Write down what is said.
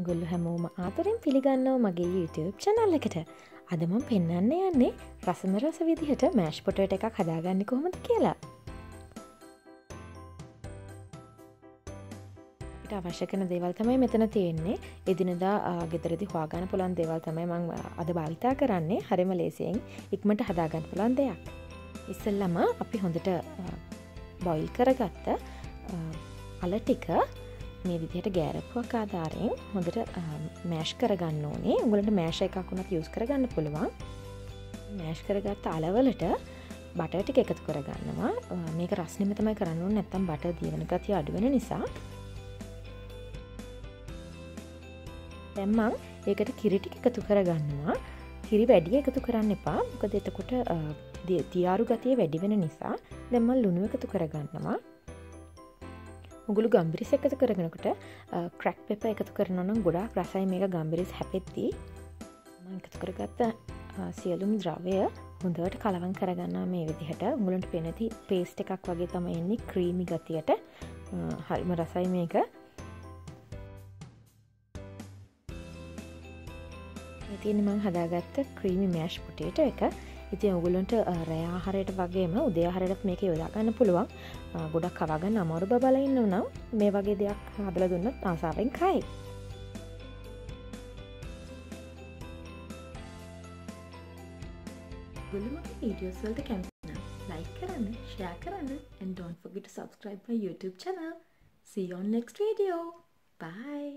ඔගොල්ලෝ හැමෝම ආදරෙන් පිළිගන්නවා මගේ YouTube channel එකට. අද මම පෙන්වන්න යන්නේ රසම රස විදිහට මෑෂ් පොටේටෝ එකක් හදාගන්නේ කොහොමද කියලා. අපිට අවශ්‍ය කරන දේවල් තමයි මෙතන තියෙන්නේ. එදිනදා ගෙදරදී හොයාගන්න පුළුවන් දේවල් තමයි මම අද භාවිතා කරන්නේ. හරිම ලේසියෙන් ඉක්මනට හදාගන්න පුළුවන් දෙයක්. ඉස්සෙල්ලාම අපි හොඳට බොයිල් කරගත්ත අල ටික මේ විදිහට ගෑරපුවක් ආධාරයෙන් හොඳට මෑෂ් කරගන්න ඕනේ. උගලන්ට මෑෂ් එකක් වුණත් යූස් කරගන්න පුළුවන්. මෑෂ් කරගත්ත අලවලට බටර් ටික එකතු කරගන්නවා. මේක රස්නෙම තමයි කරන්න ඕනේ, නැත්නම් බටර් දියවන ගතිය අඩු වෙන නිසා. දැන් මම ඒකට කිරි ටික එකතු කරගන්නවා. කිරි වැඩි එකතු කරන්න එපා. මොකද එතකොට තියාරු ගතිය වැඩි වෙන නිසා. දැන් මම ලුණු එකතු කරගන්නවා. මුගුළු ගම්බිරිස් එකතු කරගෙනකොට ක්‍රැක් පෙපර් එකතු කරනවා නම් ගොඩාක් රසයි මේක ගම්බිරිස් හැපෙද්දී. මම එකතු කරගත්ත සියලුම ද්‍රව්‍ය හොඳට කලවම් කරගන්නවා මේ විදිහට. උගලන්ට පේනති පේස්ට් එකක් වගේ තමයි එන්නේ ක්‍රීමි ගතියට. හරිම රසයි මේක. මේ තියෙන්නේ මම හදාගත්ත ක්‍රීමි මෑෂ් පොටේටෝ එක. ඉතින් ඔයගොල්ලන්ට රෑ ආහාරයට වගේම උදේ ආහාරයටත් මේක යොදා ගන්න පුළුවන්. ගොඩක් කවා ගන්න අමාරු බබලා ඉන්නව නම් මේ වගේ දෙයක් හදලා දුන්නත් ආසාවෙන් කයි. ඔයගොල්ලෝ මගේ වීඩියෝස් වලට කැමති නම් ලයික් කරන්න, share කරන්න and don't forget to subscribe my YouTube channel. See you on next video. Bye.